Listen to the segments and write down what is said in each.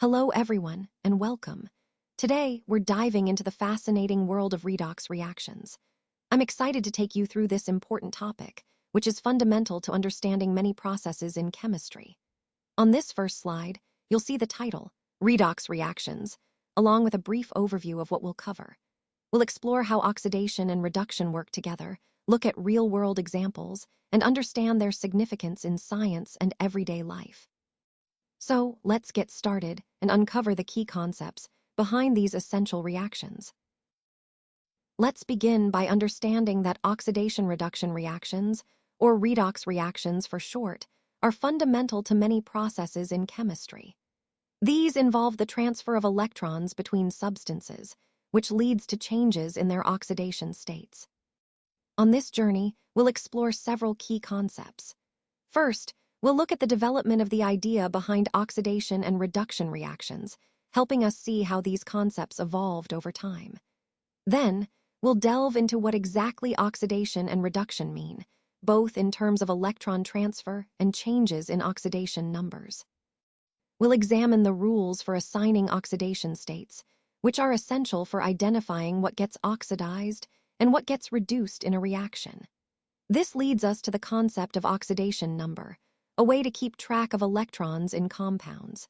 Hello everyone, and welcome. Today, we're diving into the fascinating world of redox reactions. I'm excited to take you through this important topic, which is fundamental to understanding many processes in chemistry. On this first slide, you'll see the title, Redox Reactions, along with a brief overview of what we'll cover. We'll explore how oxidation and reduction work together, look at real-world examples, and understand their significance in science and everyday life. So, let's get started and uncover the key concepts behind these essential reactions. Let's begin by understanding that oxidation-reduction reactions, or redox reactions for short, are fundamental to many processes in chemistry. These involve the transfer of electrons between substances, which leads to changes in their oxidation states. On this journey, we'll explore several key concepts. First, we'll look at the development of the idea behind oxidation and reduction reactions, helping us see how these concepts evolved over time. Then, we'll delve into what exactly oxidation and reduction mean, both in terms of electron transfer and changes in oxidation numbers. We'll examine the rules for assigning oxidation states, which are essential for identifying what gets oxidized and what gets reduced in a reaction. This leads us to the concept of oxidation number, a way to keep track of electrons in compounds.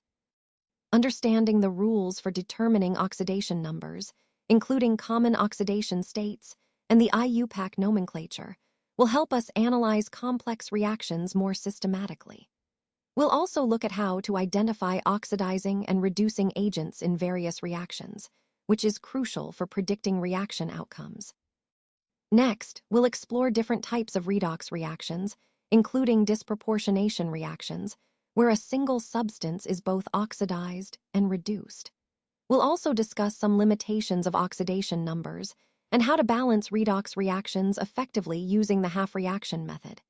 Understanding the rules for determining oxidation numbers, including common oxidation states and the IUPAC nomenclature, will help us analyze complex reactions more systematically. We'll also look at how to identify oxidizing and reducing agents in various reactions, which is crucial for predicting reaction outcomes. Next, we'll explore different types of redox reactions, including disproportionation reactions, where a single substance is both oxidized and reduced. We'll also discuss some limitations of oxidation numbers and how to balance redox reactions effectively using the half-reaction method.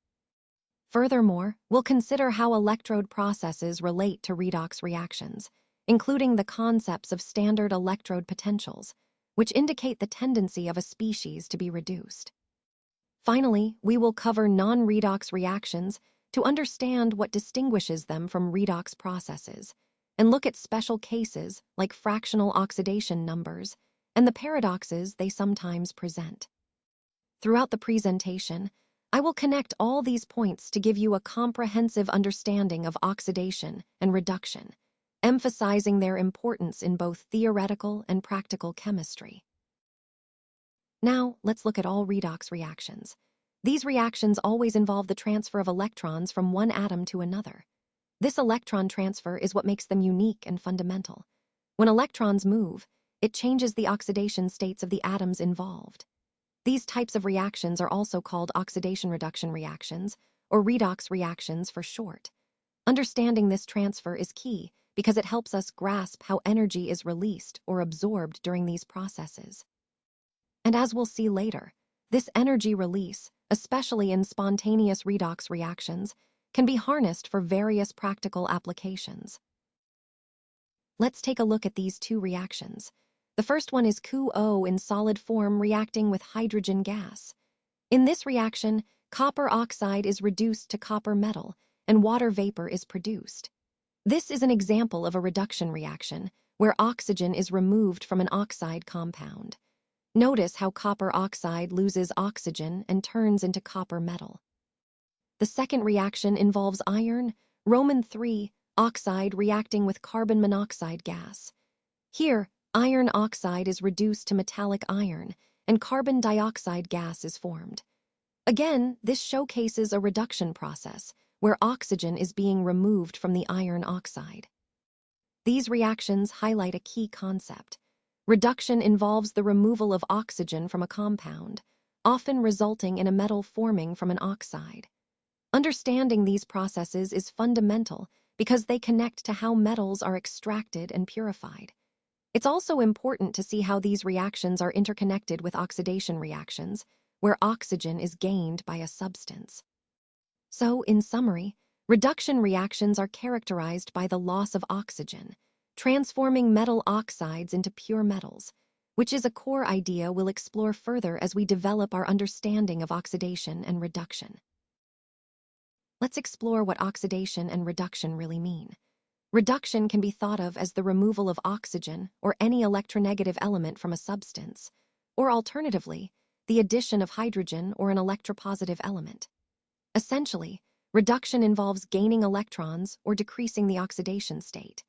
Furthermore, we'll consider how electrode processes relate to redox reactions, including the concepts of standard electrode potentials, which indicate the tendency of a species to be reduced. Finally, we will cover non-redox reactions to understand what distinguishes them from redox processes, and look at special cases like fractional oxidation numbers and the paradoxes they sometimes present. Throughout the presentation, I will connect all these points to give you a comprehensive understanding of oxidation and reduction, emphasizing their importance in both theoretical and practical chemistry. Now, let's look at all redox reactions. These reactions always involve the transfer of electrons from one atom to another. This electron transfer is what makes them unique and fundamental. When electrons move, it changes the oxidation states of the atoms involved. These types of reactions are also called oxidation-reduction reactions, or redox reactions for short. Understanding this transfer is key because it helps us grasp how energy is released or absorbed during these processes. And as we'll see later, this energy release, especially in spontaneous redox reactions, can be harnessed for various practical applications. Let's take a look at these two reactions. The first one is CuO in solid form reacting with hydrogen gas. In this reaction, copper oxide is reduced to copper metal, and water vapor is produced. This is an example of a reduction reaction, where oxygen is removed from an oxide compound. Notice how copper oxide loses oxygen and turns into copper metal. The second reaction involves iron, Roman III, oxide reacting with carbon monoxide gas. Here, iron oxide is reduced to metallic iron, and carbon dioxide gas is formed. Again, this showcases a reduction process, where oxygen is being removed from the iron oxide. These reactions highlight a key concept. Reduction involves the removal of oxygen from a compound, often resulting in a metal forming from an oxide. Understanding these processes is fundamental because they connect to how metals are extracted and purified. It's also important to see how these reactions are interconnected with oxidation reactions, where oxygen is gained by a substance. So, in summary, reduction reactions are characterized by the loss of oxygen, transforming metal oxides into pure metals, which is a core idea we'll explore further as we develop our understanding of oxidation and reduction. Let's explore what oxidation and reduction really mean. Reduction can be thought of as the removal of oxygen or any electronegative element from a substance, or alternatively, the addition of hydrogen or an electropositive element. Essentially, reduction involves gaining electrons or decreasing the oxidation state.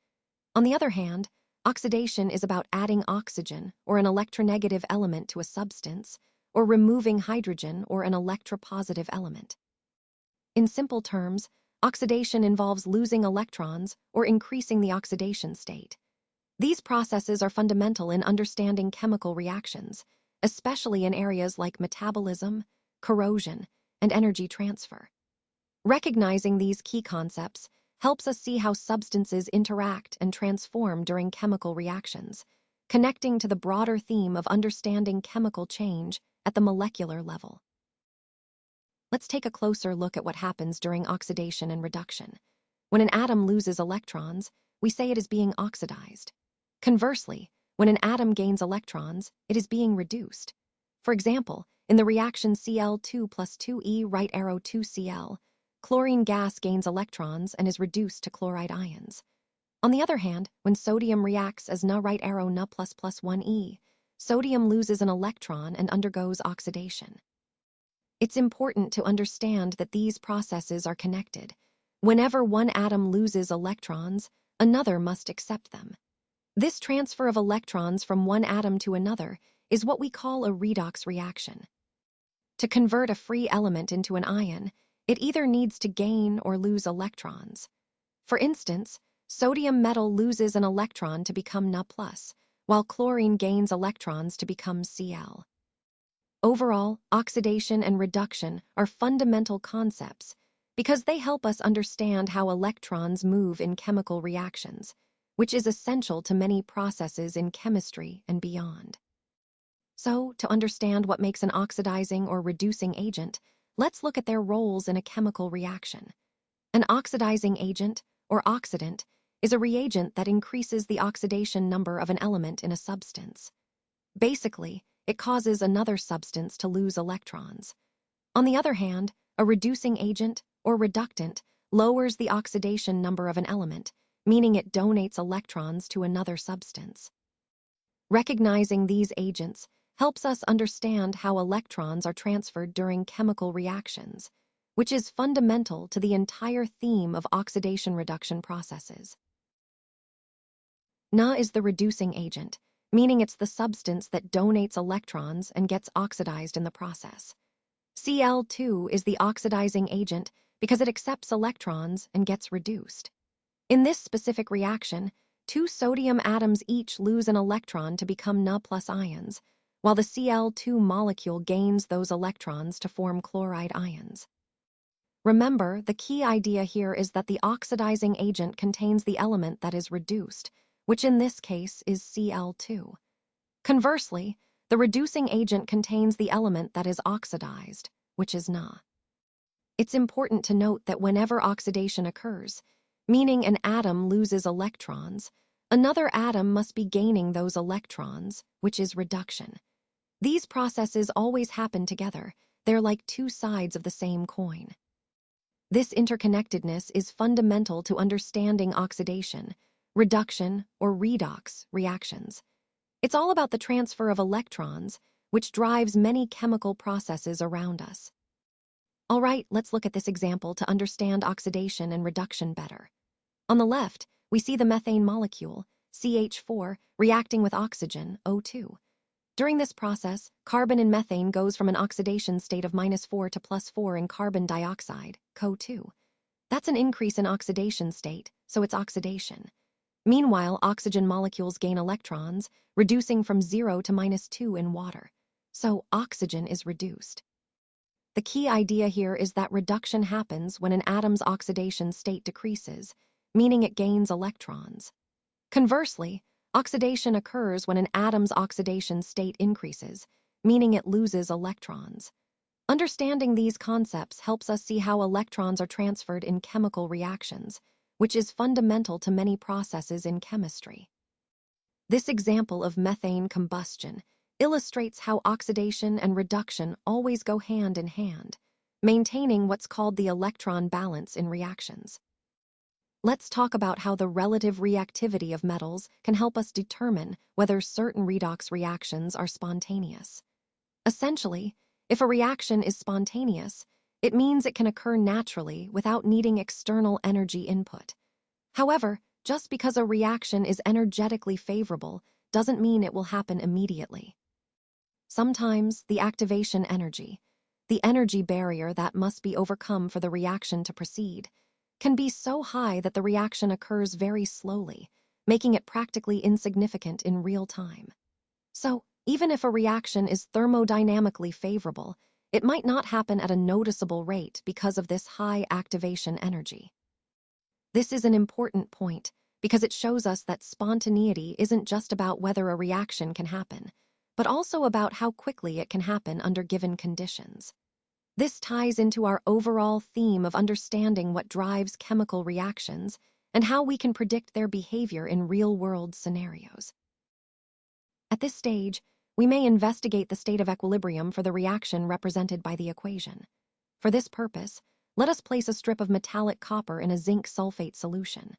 On the other hand, oxidation is about adding oxygen or an electronegative element to a substance, or removing hydrogen or an electropositive element. In simple terms, oxidation involves losing electrons or increasing the oxidation state. These processes are fundamental in understanding chemical reactions, especially in areas like metabolism, corrosion, and energy transfer. Recognizing these key concepts helps us see how substances interact and transform during chemical reactions, connecting to the broader theme of understanding chemical change at the molecular level. Let's take a closer look at what happens during oxidation and reduction. When an atom loses electrons, we say it is being oxidized. Conversely, when an atom gains electrons, it is being reduced. For example, in the reaction Cl2 plus 2E right arrow 2Cl, chlorine gas gains electrons and is reduced to chloride ions. On the other hand, when sodium reacts as Na right arrow Na plus plus 1E, sodium loses an electron and undergoes oxidation. It's important to understand that these processes are connected. Whenever one atom loses electrons, another must accept them. This transfer of electrons from one atom to another is what we call a redox reaction. To convert a free element into an ion, it either needs to gain or lose electrons. For instance, sodium metal loses an electron to become Na+, while chlorine gains electrons to become Cl. Overall, oxidation and reduction are fundamental concepts because they help us understand how electrons move in chemical reactions, which is essential to many processes in chemistry and beyond. So, to understand what makes an oxidizing or reducing agent, let's look at their roles in a chemical reaction. An oxidizing agent, or oxidant, is a reagent that increases the oxidation number of an element in a substance. Basically, it causes another substance to lose electrons. On the other hand, a reducing agent, or reductant, lowers the oxidation number of an element, meaning it donates electrons to another substance. Recognizing these agents helps us understand how electrons are transferred during chemical reactions, which is fundamental to the entire theme of oxidation-reduction processes. Na is the reducing agent, meaning it's the substance that donates electrons and gets oxidized in the process. Cl2 is the oxidizing agent because it accepts electrons and gets reduced. In this specific reaction, two sodium atoms each lose an electron to become Na+ ions, while the Cl2 molecule gains those electrons to form chloride ions. Remember, the key idea here is that the oxidizing agent contains the element that is reduced, which in this case is Cl2. Conversely, the reducing agent contains the element that is oxidized, which is Na. It's important to note that whenever oxidation occurs, meaning an atom loses electrons, another atom must be gaining those electrons, which is reduction. These processes always happen together. They're like two sides of the same coin. This interconnectedness is fundamental to understanding oxidation, reduction, or redox reactions. It's all about the transfer of electrons, which drives many chemical processes around us. All right, let's look at this example to understand oxidation and reduction better. On the left, we see the methane molecule, CH4, reacting with oxygen, O2. During this process, carbon in methane goes from an oxidation state of -4 to +4 in carbon dioxide, CO2. That's an increase in oxidation state, so it's oxidation. Meanwhile, oxygen molecules gain electrons, reducing from 0 to -2 in water. So oxygen is reduced. The key idea here is that reduction happens when an atom's oxidation state decreases, meaning it gains electrons. Conversely, oxidation occurs when an atom's oxidation state increases, meaning it loses electrons. Understanding these concepts helps us see how electrons are transferred in chemical reactions, which is fundamental to many processes in chemistry. This example of methane combustion illustrates how oxidation and reduction always go hand in hand, maintaining what's called the electron balance in reactions. let's talk about how the relative reactivity of metals can help us determine whether certain redox reactions are spontaneous. Essentially, if a reaction is spontaneous, it means it can occur naturally without needing external energy input. However, just because a reaction is energetically favorable doesn't mean it will happen immediately. Sometimes the activation energy, the energy barrier that must be overcome for the reaction to proceed, can be so high that the reaction occurs very slowly, making it practically insignificant in real time. So, even if a reaction is thermodynamically favorable, it might not happen at a noticeable rate because of this high activation energy. This is an important point because it shows us that spontaneity isn't just about whether a reaction can happen, but also about how quickly it can happen under given conditions. This ties into our overall theme of understanding what drives chemical reactions and how we can predict their behavior in real-world scenarios. At this stage, we may investigate the state of equilibrium for the reaction represented by the equation. For this purpose, let us place a strip of metallic copper in a zinc sulfate solution.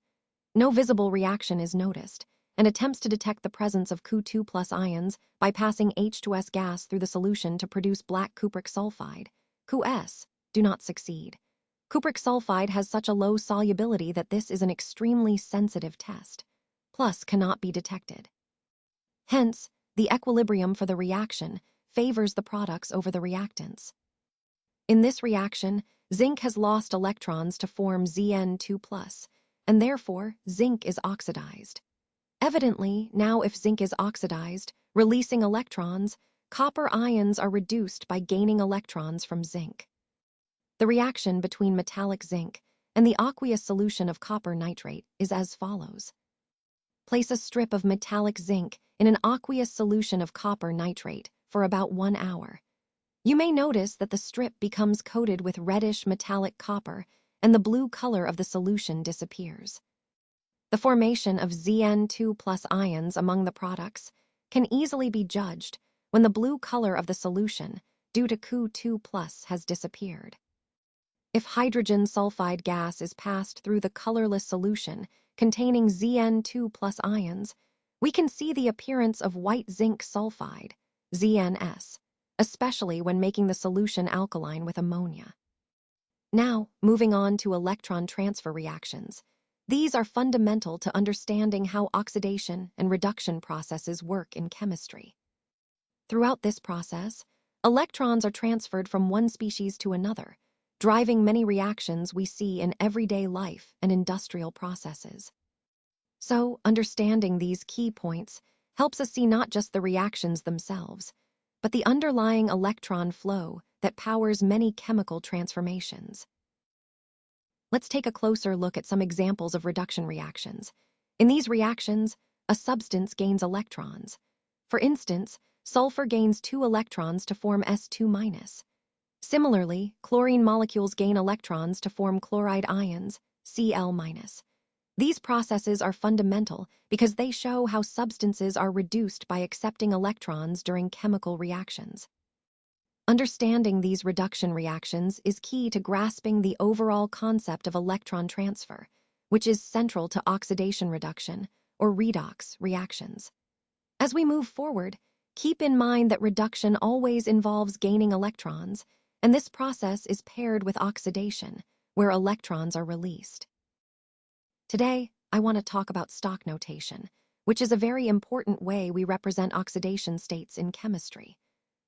No visible reaction is noticed, and attempts to detect the presence of Cu2+ ions by passing H2S gas through the solution to produce black cupric sulfide, Cu(S), do not succeed. Cupric sulfide has such a low solubility that this is an extremely sensitive test, plus cannot be detected. Hence, the equilibrium for the reaction favors the products over the reactants. In this reaction, zinc has lost electrons to form Zn2+, and therefore zinc is oxidized. Evidently, now if zinc is oxidized, releasing electrons, copper ions are reduced by gaining electrons from zinc. The reaction between metallic zinc and the aqueous solution of copper nitrate is as follows. Place a strip of metallic zinc in an aqueous solution of copper nitrate for about 1 hour. You may notice that the strip becomes coated with reddish metallic copper and the blue color of the solution disappears. The formation of Zn2+ ions among the products can easily be judged when the blue color of the solution, due to Cu2+, has disappeared. If hydrogen sulfide gas is passed through the colorless solution containing Zn2+ ions, we can see the appearance of white zinc sulfide, ZnS, especially when making the solution alkaline with ammonia. Now, moving on to electron transfer reactions. These are fundamental to understanding how oxidation and reduction processes work in chemistry. Throughout this process, electrons are transferred from one species to another, driving many reactions we see in everyday life and industrial processes. So, understanding these key points helps us see not just the reactions themselves, but the underlying electron flow that powers many chemical transformations. Let's take a closer look at some examples of reduction reactions. In these reactions, a substance gains electrons. For instance, sulfur gains 2 electrons to form S2-. Similarly, chlorine molecules gain electrons to form chloride ions, Cl-. These processes are fundamental because they show how substances are reduced by accepting electrons during chemical reactions. Understanding these reduction reactions is key to grasping the overall concept of electron transfer, which is central to oxidation reduction, or redox reactions. As we move forward, keep in mind that reduction always involves gaining electrons, and this process is paired with oxidation, where electrons are released. Today, I want to talk about stock notation, which is a very important way we represent oxidation states in chemistry.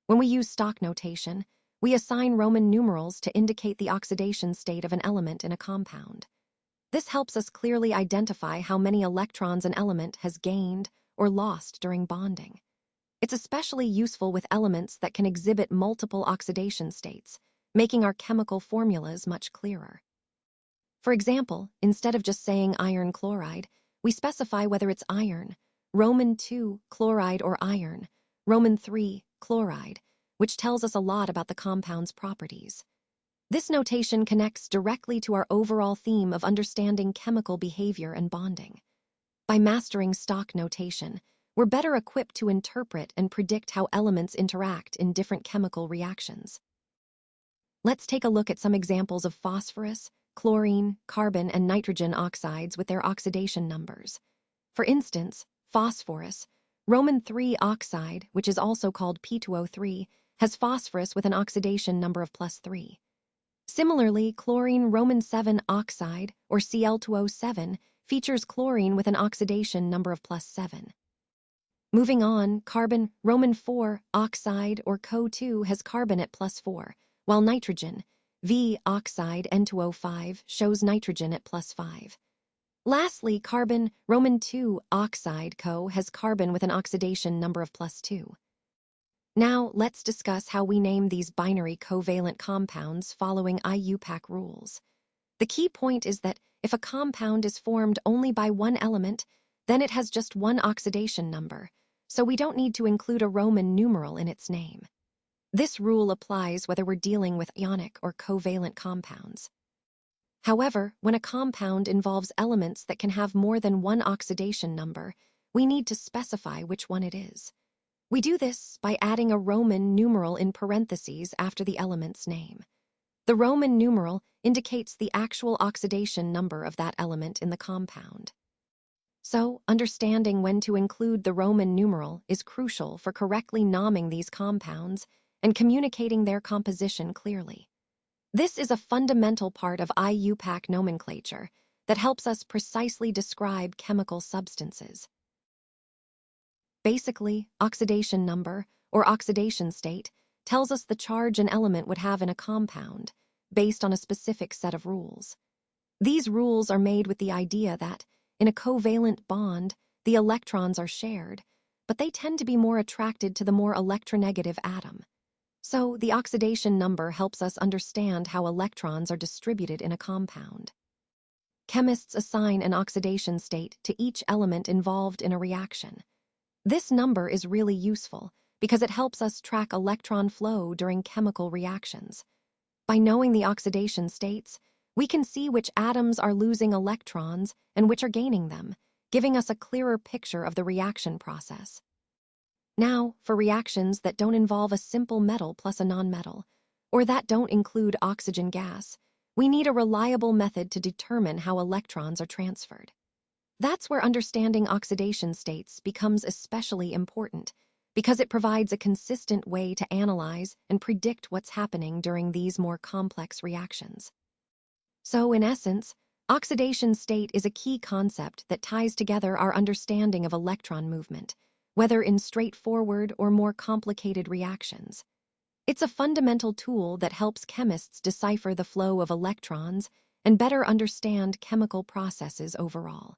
When we use stock notation, we assign Roman numerals to indicate the oxidation state of an element in a compound. This helps us clearly identify how many electrons an element has gained or lost during bonding. It's especially useful with elements that can exhibit multiple oxidation states, making our chemical formulas much clearer. For example, instead of just saying iron chloride, we specify whether it's iron, Roman 2 chloride or iron, Roman 3 chloride, which tells us a lot about the compound's properties. This notation connects directly to our overall theme of understanding chemical behavior and bonding. By mastering stock notation, we're better equipped to interpret and predict how elements interact in different chemical reactions. Let's take a look at some examples of phosphorus, chlorine, carbon, and nitrogen oxides with their oxidation numbers. For instance, phosphorus, Roman 3 oxide, which is also called P2O3, has phosphorus with an oxidation number of +3. Similarly, chlorine Roman 7 oxide, or Cl2O7, features chlorine with an oxidation number of +7. Moving on, carbon Roman 4 oxide, or Co2, has carbon at +4, while nitrogen V oxide N2O5 shows nitrogen at +5. Lastly, carbon Roman 2 oxide Co has carbon with an oxidation number of +2. Now, let's discuss how we name these binary covalent compounds following IUPAC rules. The key point is that if a compound is formed only by one element, then it has just one oxidation number, so we don't need to include a Roman numeral in its name. This rule applies whether we're dealing with ionic or covalent compounds. However, when a compound involves elements that can have more than one oxidation number, we need to specify which one it is. We do this by adding a Roman numeral in parentheses after the element's name. The Roman numeral indicates the actual oxidation number of that element in the compound. So, understanding when to include the Roman numeral is crucial for correctly naming these compounds and communicating their composition clearly. This is a fundamental part of IUPAC nomenclature that helps us precisely describe chemical substances. Basically, oxidation number, or oxidation state, tells us the charge an element would have in a compound, based on a specific set of rules. These rules are made with the idea that, in a covalent bond, the electrons are shared, but they tend to be more attracted to the more electronegative atom. So, the oxidation number helps us understand how electrons are distributed in a compound. Chemists assign an oxidation state to each element involved in a reaction. This number is really useful because it helps us track electron flow during chemical reactions. By knowing the oxidation states, we can see which atoms are losing electrons and which are gaining them, giving us a clearer picture of the reaction process. Now, for reactions that don't involve a simple metal plus a nonmetal, or that don't include oxygen gas, we need a reliable method to determine how electrons are transferred. That's where understanding oxidation states becomes especially important, because it provides a consistent way to analyze and predict what's happening during these more complex reactions. So, in essence, oxidation state is a key concept that ties together our understanding of electron movement, whether in straightforward or more complicated reactions. It's a fundamental tool that helps chemists decipher the flow of electrons and better understand chemical processes overall.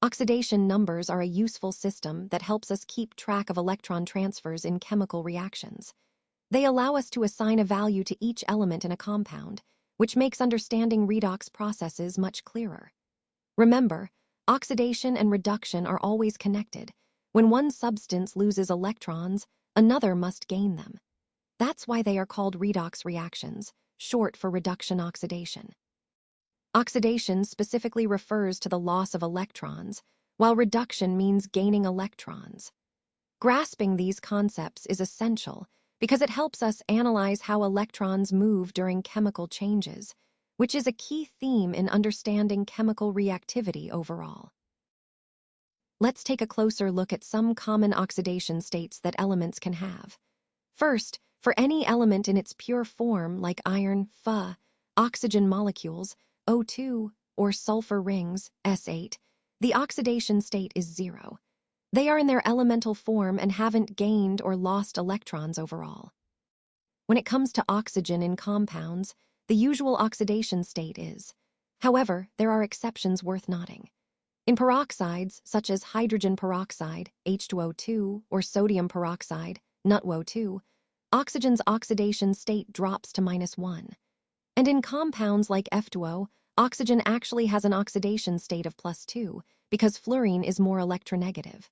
Oxidation numbers are a useful system that helps us keep track of electron transfers in chemical reactions. They allow us to assign a value to each element in a compound, which makes understanding redox processes much clearer. Remember, oxidation and reduction are always connected. When one substance loses electrons, another must gain them. That's why they are called redox reactions, short for reduction-oxidation. Oxidation specifically refers to the loss of electrons, while reduction means gaining electrons. Grasping these concepts is essential because it helps us analyze how electrons move during chemical changes, which is a key theme in understanding chemical reactivity overall. Let's take a closer look at some common oxidation states that elements can have. First, for any element in its pure form like iron, Fe, oxygen molecules, O2, or sulfur rings, S8, the oxidation state is 0. They are in their elemental form and haven't gained or lost electrons overall. When it comes to oxygen in compounds, the usual oxidation state is. However, there are exceptions worth noting. In peroxides, such as hydrogen peroxide, H2O2, or sodium peroxide, NuTO2, oxygen's oxidation state drops to -1. And in compounds like F2O, oxygen actually has an oxidation state of +2 because fluorine is more electronegative.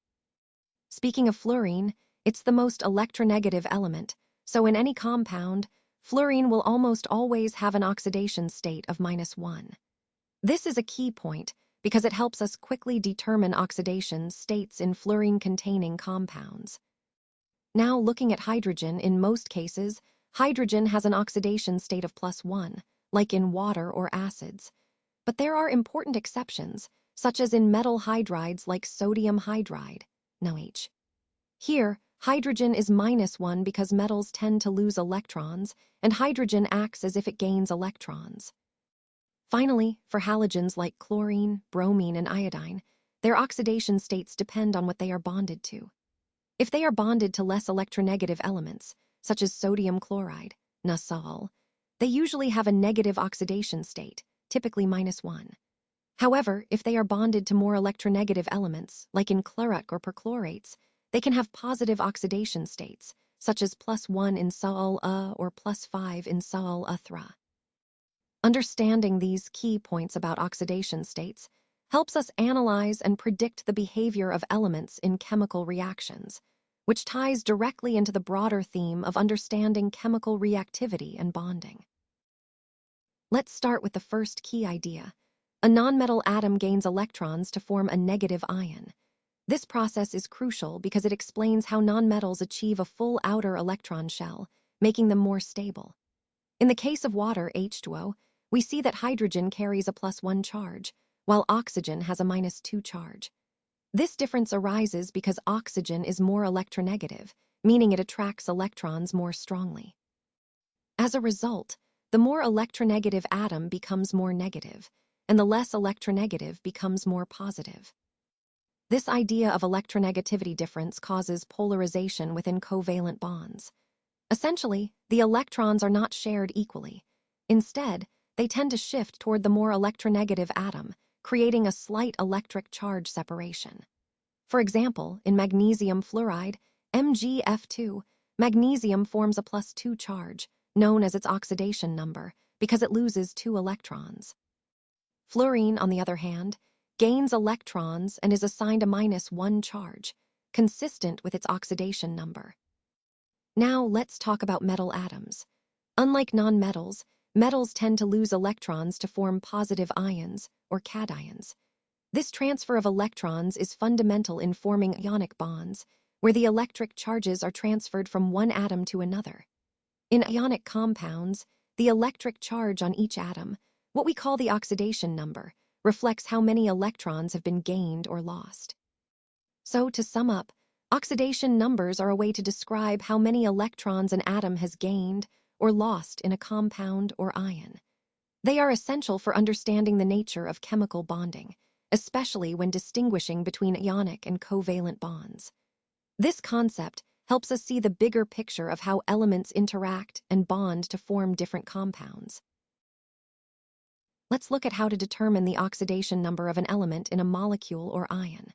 Speaking of fluorine, it's the most electronegative element, so in any compound, fluorine will almost always have an oxidation state of -1. This is a key point because it helps us quickly determine oxidation states in fluorine-containing compounds. Now, looking at hydrogen, in most cases, hydrogen has an oxidation state of +1, like in water or acids. But there are important exceptions, such as in metal hydrides like sodium hydride, NaOH. Here, hydrogen is -1 because metals tend to lose electrons, and hydrogen acts as if it gains electrons. Finally, for halogens like chlorine, bromine, and iodine, their oxidation states depend on what they are bonded to. If they are bonded to less electronegative elements, such as sodium chloride, NaSal, they usually have a negative oxidation state, typically -1. However, if they are bonded to more electronegative elements, like in chlorite or perchlorates, they can have positive oxidation states, such as +1 in Sal-A or +5 in Sal-A-3. Understanding these key points about oxidation states helps us analyze and predict the behavior of elements in chemical reactions, which ties directly into the broader theme of understanding chemical reactivity and bonding. Let's start with the first key idea. A nonmetal atom gains electrons to form a negative ion. This process is crucial because it explains how nonmetals achieve a full outer electron shell, making them more stable. In the case of water, H2O, we see that hydrogen carries a +1 charge, while oxygen has a -2 charge. This difference arises because oxygen is more electronegative, meaning it attracts electrons more strongly. As a result, the more electronegative atom becomes more negative, and the less electronegative becomes more positive. This idea of electronegativity difference causes polarization within covalent bonds. Essentially, the electrons are not shared equally. Instead, they tend to shift toward the more electronegative atom, creating a slight electric charge separation. For example, in magnesium fluoride, MgF2, magnesium forms a +2 charge, known as its oxidation number, because it loses 2 electrons. Fluorine, on the other hand, gains electrons and is assigned a -1 charge, consistent with its oxidation number. Now let's talk about metal atoms. Unlike nonmetals, metals tend to lose electrons to form positive ions, or cations. This transfer of electrons is fundamental in forming ionic bonds, where the electric charges are transferred from one atom to another. In ionic compounds, the electric charge on each atom, what we call the oxidation number, reflects how many electrons have been gained or lost. So, to sum up, oxidation numbers are a way to describe how many electrons an atom has gained or lost in a compound or ion. They are essential for understanding the nature of chemical bonding, especially when distinguishing between ionic and covalent bonds. This concept helps us see the bigger picture of how elements interact and bond to form different compounds. Let's look at how to determine the oxidation number of an element in a molecule or ion.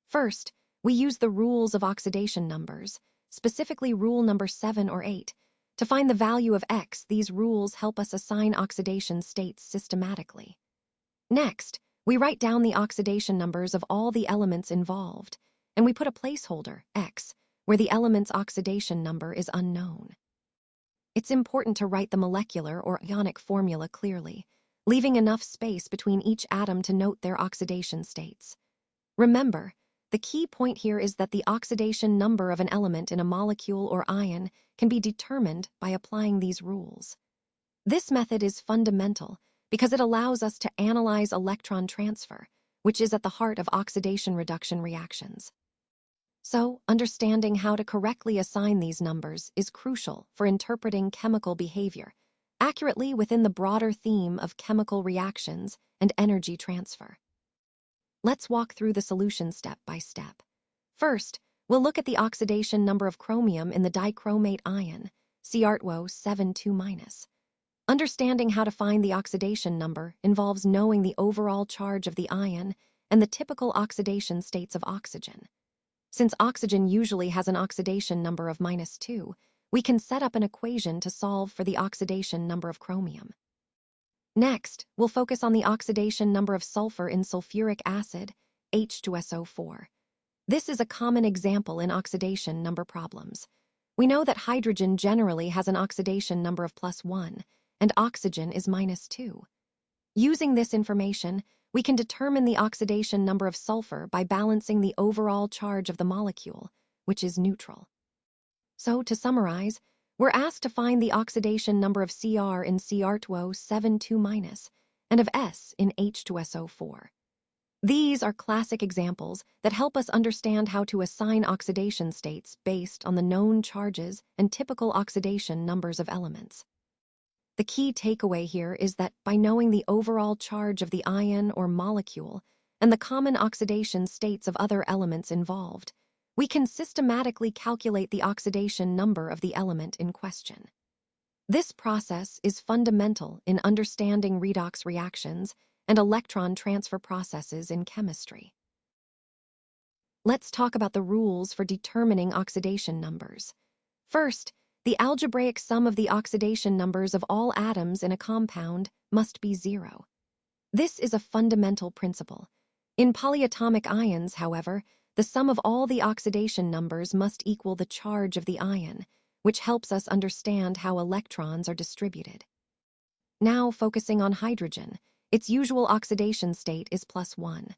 First, we use the rules of oxidation numbers, specifically rule number 7 or 8. To find the value of X, these rules help us assign oxidation states systematically. Next, we write down the oxidation numbers of all the elements involved, and we put a placeholder, X, where the element's oxidation number is unknown. It's important to write the molecular or ionic formula clearly, leaving enough space between each atom to note their oxidation states. Remember, the key point here is that the oxidation number of an element in a molecule or ion can be determined by applying these rules. This method is fundamental because it allows us to analyze electron transfer, which is at the heart of oxidation-reduction reactions. So, understanding how to correctly assign these numbers is crucial for interpreting chemical behavior accurately within the broader theme of chemical reactions and energy transfer. Let's walk through the solution step by step. First, we'll look at the oxidation number of chromium in the dichromate ion, CrO 7,2-. Understanding how to find the oxidation number involves knowing the overall charge of the ion and the typical oxidation states of oxygen. Since oxygen usually has an oxidation number of -2, we can set up an equation to solve for the oxidation number of chromium. Next, we'll focus on the oxidation number of sulfur in sulfuric acid, H2SO4. This is a common example in oxidation number problems. We know that hydrogen generally has an oxidation number of +1, and oxygen is -2. Using this information, we can determine the oxidation number of sulfur by balancing the overall charge of the molecule, which is neutral. So, to summarize, We're asked to find the oxidation number of Cr in Cr2O72- and of S in H2SO4. These are classic examples that help us understand how to assign oxidation states based on the known charges and typical oxidation numbers of elements. The key takeaway here is that by knowing the overall charge of the ion or molecule and the common oxidation states of other elements involved, we can systematically calculate the oxidation number of the element in question. This process is fundamental in understanding redox reactions and electron transfer processes in chemistry. Let's talk about the rules for determining oxidation numbers. First, the algebraic sum of the oxidation numbers of all atoms in a compound must be 0. This is a fundamental principle. In polyatomic ions, however, the sum of all the oxidation numbers must equal the charge of the ion, which helps us understand how electrons are distributed. Now focusing on hydrogen, its usual oxidation state is +1.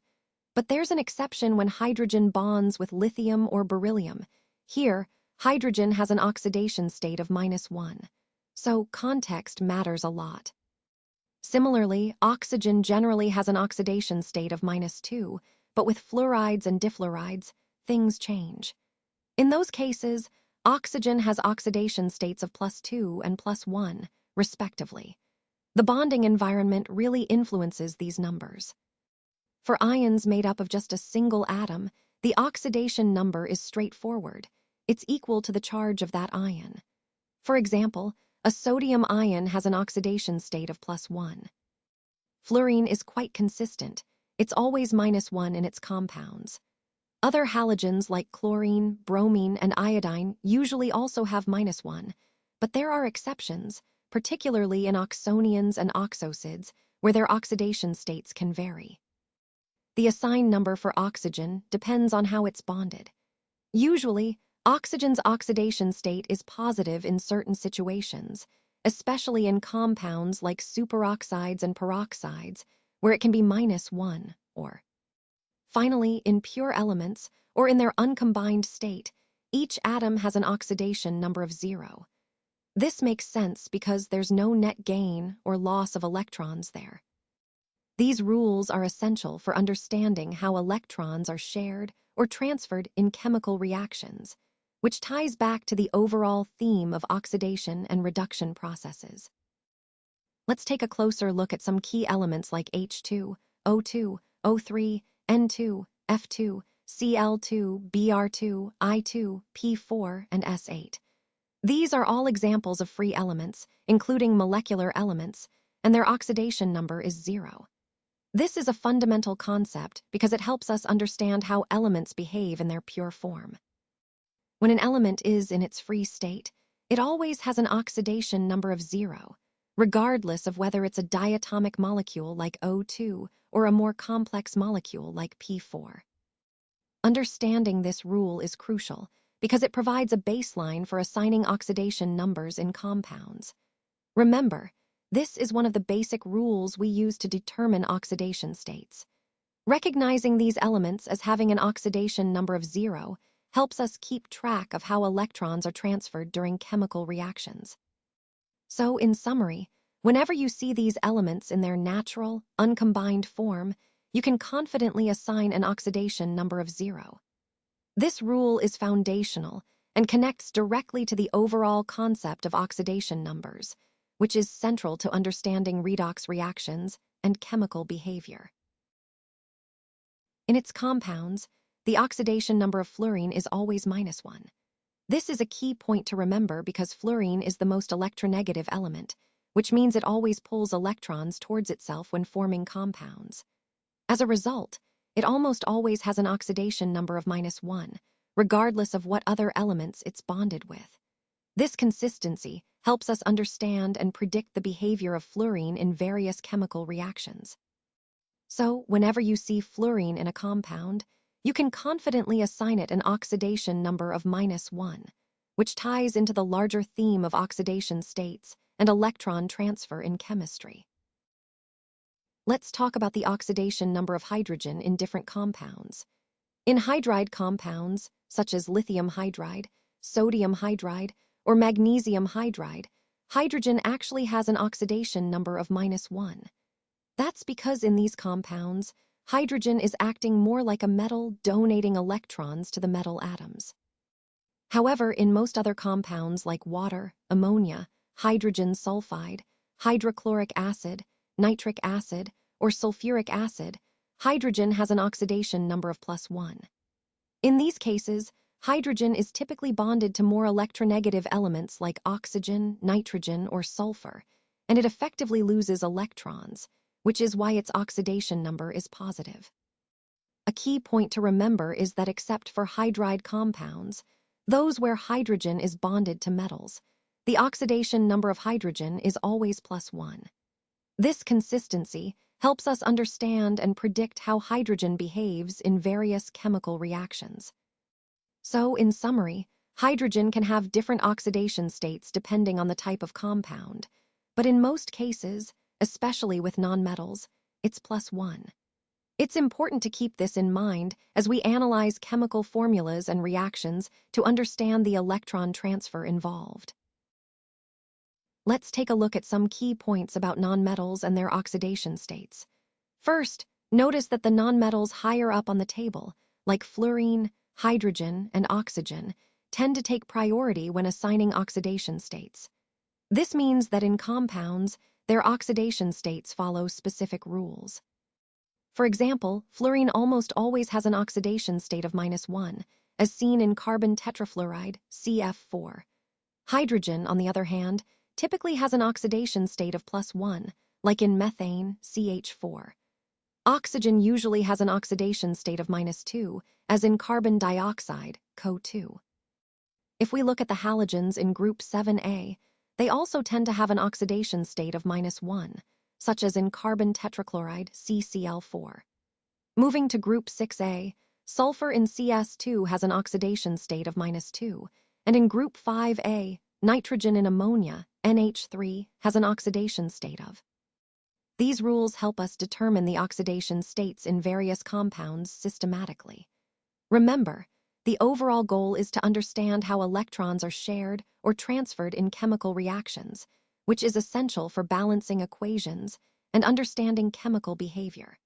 But there's an exception when hydrogen bonds with lithium or beryllium. Here, hydrogen has an oxidation state of -1. So context matters a lot. Similarly, oxygen generally has an oxidation state of -2, but with fluorides and difluorides, things change. In those cases, oxygen has oxidation states of +2 and +1, respectively. The bonding environment really influences these numbers. For ions made up of just a single atom, the oxidation number is straightforward. It's equal to the charge of that ion. For example, a sodium ion has an oxidation state of +1. Fluorine is quite consistent. It's always -1 in its compounds. Other halogens like chlorine, bromine, and iodine usually also have -1, but there are exceptions, particularly in oxonians and oxosids, where their oxidation states can vary. The assigned number for oxygen depends on how it's bonded. Usually, oxygen's oxidation state is positive in certain situations, especially in compounds like superoxides and peroxides, where it can be -1 or. Finally, in pure elements, or in their uncombined state, each atom has an oxidation number of 0. This makes sense because there's no net gain or loss of electrons there. These rules are essential for understanding how electrons are shared or transferred in chemical reactions, which ties back to the overall theme of oxidation and reduction processes. Let's take a closer look at some key elements like H2, O2, O3, N2, F2, Cl2, Br2, I2, P4, and S8. These are all examples of free elements, including molecular elements, and their oxidation number is 0. This is a fundamental concept because it helps us understand how elements behave in their pure form. When an element is in its free state, it always has an oxidation number of 0, regardless of whether it's a diatomic molecule like O2 or a more complex molecule like P4. Understanding this rule is crucial because it provides a baseline for assigning oxidation numbers in compounds. Remember, this is one of the basic rules we use to determine oxidation states. Recognizing these elements as having an oxidation number of 0 helps us keep track of how electrons are transferred during chemical reactions. So, in summary, whenever you see these elements in their natural, uncombined form, you can confidently assign an oxidation number of 0. This rule is foundational and connects directly to the overall concept of oxidation numbers, which is central to understanding redox reactions and chemical behavior. In its compounds, the oxidation number of fluorine is always -1. This is a key point to remember because fluorine is the most electronegative element, which means it always pulls electrons towards itself when forming compounds. As a result, it almost always has an oxidation number of -1, regardless of what other elements it's bonded with. This consistency helps us understand and predict the behavior of fluorine in various chemical reactions. So, whenever you see fluorine in a compound, you can confidently assign it an oxidation number of -1, which ties into the larger theme of oxidation states and electron transfer in chemistry. Let's talk about the oxidation number of hydrogen in different compounds. In hydride compounds, such as lithium hydride, sodium hydride, or magnesium hydride, hydrogen actually has an oxidation number of -1. That's because in these compounds, hydrogen is acting more like a metal, donating electrons to the metal atoms. However, in most other compounds like water, ammonia, hydrogen sulfide, hydrochloric acid, nitric acid, or sulfuric acid, hydrogen has an oxidation number of +1. In these cases, hydrogen is typically bonded to more electronegative elements like oxygen, nitrogen, or sulfur, and it effectively loses electrons, which is why its oxidation number is positive. A key point to remember is that except for hydride compounds, those where hydrogen is bonded to metals, the oxidation number of hydrogen is always +1. This consistency helps us understand and predict how hydrogen behaves in various chemical reactions. So, in summary, hydrogen can have different oxidation states depending on the type of compound, but in most cases, especially with nonmetals, it's +1. It's important to keep this in mind as we analyze chemical formulas and reactions to understand the electron transfer involved. Let's take a look at some key points about nonmetals and their oxidation states. First, notice that the nonmetals higher up on the table, like fluorine, hydrogen, and oxygen, tend to take priority when assigning oxidation states. This means that in compounds, their oxidation states follow specific rules. For example, fluorine almost always has an oxidation state of -1, as seen in carbon tetrafluoride, CF4. Hydrogen, on the other hand, typically has an oxidation state of +1, like in methane, CH4. Oxygen usually has an oxidation state of -2, as in carbon dioxide, CO2. If we look at the halogens in group 7A, they also tend to have an oxidation state of -1, such as in carbon tetrachloride, CCl4. Moving to group 6A, sulfur in CS2 has an oxidation state of -2, and in group 5A, nitrogen in ammonia, NH3, has an oxidation state of. These rules help us determine the oxidation states in various compounds systematically. Remember, the overall goal is to understand how electrons are shared or transferred in chemical reactions, which is essential for balancing equations and understanding chemical behavior.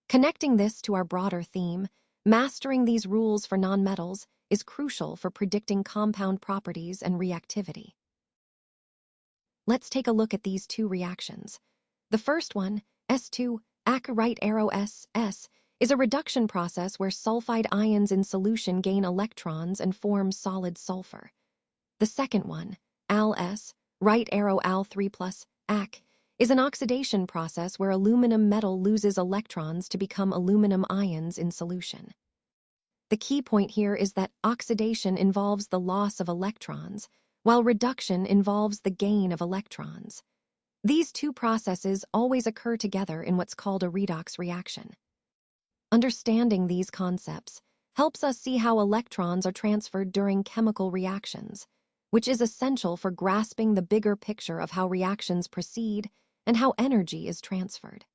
Connecting this to our broader theme, mastering these rules for nonmetals is crucial for predicting compound properties and reactivity. Let's take a look at these two reactions. The first one, S2, AC right arrow SS, is a reduction process where sulfide ions in solution gain electrons and form solid sulfur. The second one, Al-S, right arrow Al3+, AC, is an oxidation process where aluminum metal loses electrons to become aluminum ions in solution. The key point here is that oxidation involves the loss of electrons, while reduction involves the gain of electrons. These two processes always occur together in what's called a redox reaction. Understanding these concepts helps us see how electrons are transferred during chemical reactions, which is essential for grasping the bigger picture of how reactions proceed and how energy is transferred.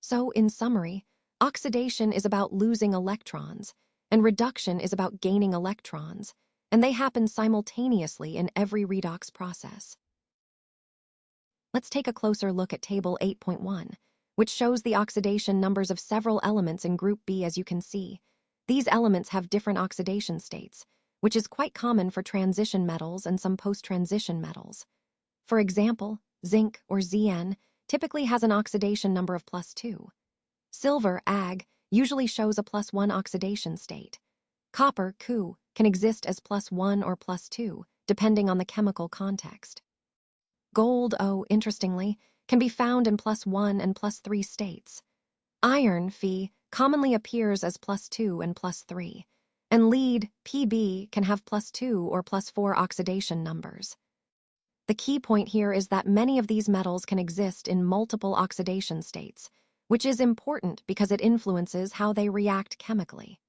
So, in summary, oxidation is about losing electrons, and reduction is about gaining electrons, and they happen simultaneously in every redox process. Let's take a closer look at Table 8.1, which shows the oxidation numbers of several elements in Group B. As you can see, these elements have different oxidation states, which is quite common for transition metals and some post-transition metals. For example, zinc, or Zn, typically has an oxidation number of +2. Silver, Ag, usually shows a +1 oxidation state. Copper, Cu, can exist as +1 or +2, depending on the chemical context. Gold, O, interestingly, can be found in +1 and +3 states. Iron, Fe, commonly appears as +2 and +3, and lead, Pb, can have +2 or +4 oxidation numbers. The key point here is that many of these metals can exist in multiple oxidation states, which is important because it influences how they react chemically.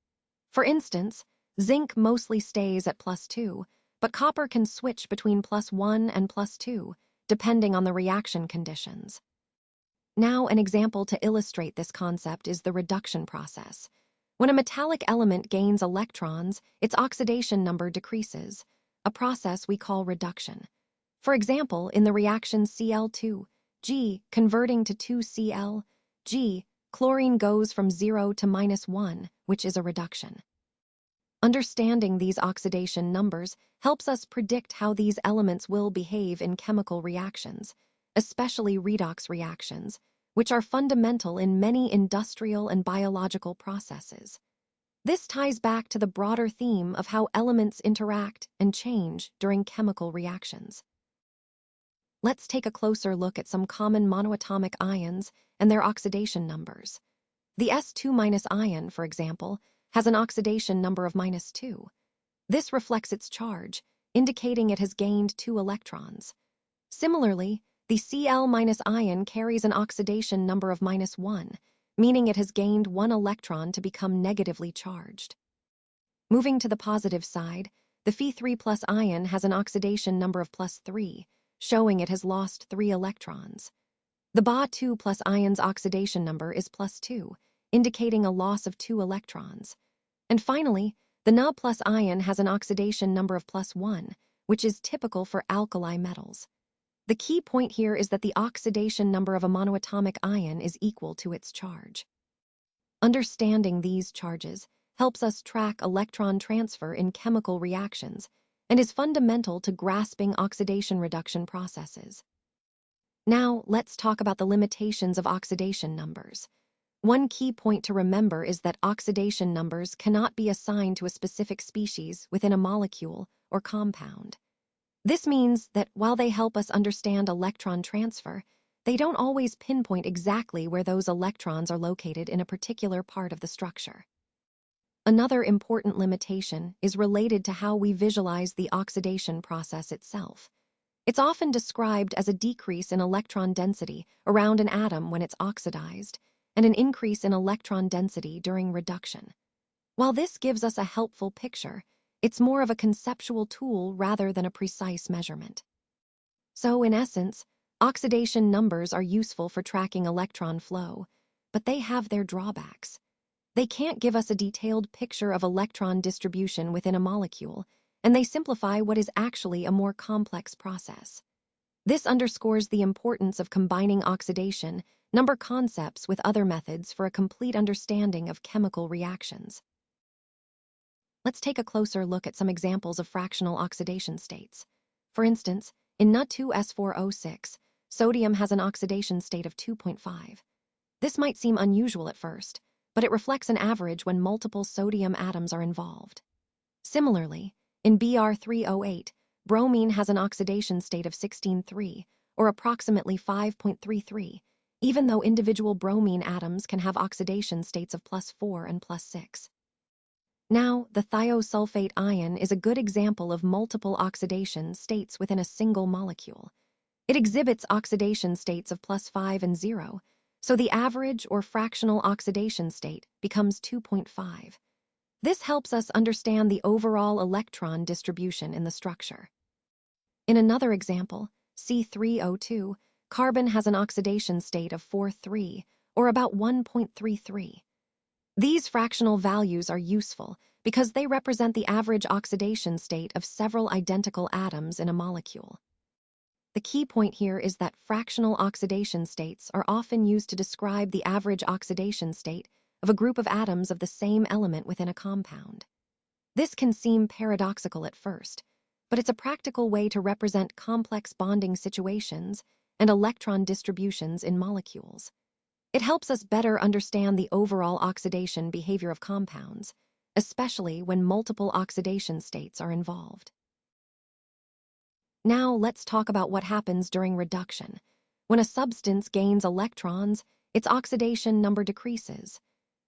For instance, zinc mostly stays at +2, but copper can switch between +1 and +2, depending on the reaction conditions. Now, an example to illustrate this concept is the reduction process. When a metallic element gains electrons, its oxidation number decreases. a process we call reduction. For example, in the reaction Cl2G converting to 2Cl, chlorine goes from 0 to -1, which is a reduction. Understanding these oxidation numbers helps us predict how these elements will behave in chemical reactions, especially redox reactions, which are fundamental in many industrial and biological processes. This ties back to the broader theme of how elements interact and change during chemical reactions. Let's take a closer look at some common monoatomic ions and their oxidation numbers. The S2- ion, for example, has an oxidation number of -2. This reflects its charge, indicating it has gained 2 electrons. Similarly, the Cl- ion carries an oxidation number of -1, meaning it has gained 1 electron to become negatively charged. Moving to the positive side, the Fe3+ ion has an oxidation number of +3, showing it has lost 3 electrons. The Ba2+ ion's oxidation number is +2, indicating a loss of 2 electrons. And finally, the Na+ ion has an oxidation number of +1, which is typical for alkali metals. The key point here is that the oxidation number of a monoatomic ion is equal to its charge. Understanding these charges helps us track electron transfer in chemical reactions and is fundamental to grasping oxidation reduction processes. Now, let's talk about the limitations of oxidation numbers. One key point to remember is that oxidation numbers cannot be assigned to a specific species within a molecule or compound. This means that while they help us understand electron transfer, they don't always pinpoint exactly where those electrons are located in a particular part of the structure. Another important limitation is related to how we visualize the oxidation process itself. It's often described as a decrease in electron density around an atom when it's oxidized, and an increase in electron density during reduction. While this gives us a helpful picture, it's more of a conceptual tool rather than a precise measurement. So, in essence, oxidation numbers are useful for tracking electron flow, but they have their drawbacks. They can't give us a detailed picture of electron distribution within a molecule, and they simplify what is actually a more complex process. This underscores the importance of combining oxidation number concepts with other methods for a complete understanding of chemical reactions. Let's take a closer look at some examples of fractional oxidation states. For instance, in Na2S4O6, sodium has an oxidation state of 2.5. This might seem unusual at first, but it reflects an average when multiple sodium atoms are involved. Similarly, in Br3O8, bromine has an oxidation state of 16.3, or approximately 5.33, even though individual bromine atoms can have oxidation states of +4 and +6. Now, the thiosulfate ion is a good example of multiple oxidation states within a single molecule. It exhibits oxidation states of +5 and 0, so the average or fractional oxidation state becomes 2.5. This helps us understand the overall electron distribution in the structure. In another example, C3O2, carbon has an oxidation state of 4.3, or about 1.33. These fractional values are useful because they represent the average oxidation state of several identical atoms in a molecule. The key point here is that fractional oxidation states are often used to describe the average oxidation state of a group of atoms of the same element within a compound. This can seem paradoxical at first, but it's a practical way to represent complex bonding situations and electron distributions in molecules. It helps us better understand the overall oxidation behavior of compounds, especially when multiple oxidation states are involved. Now let's talk about what happens during reduction. When a substance gains electrons, its oxidation number decreases.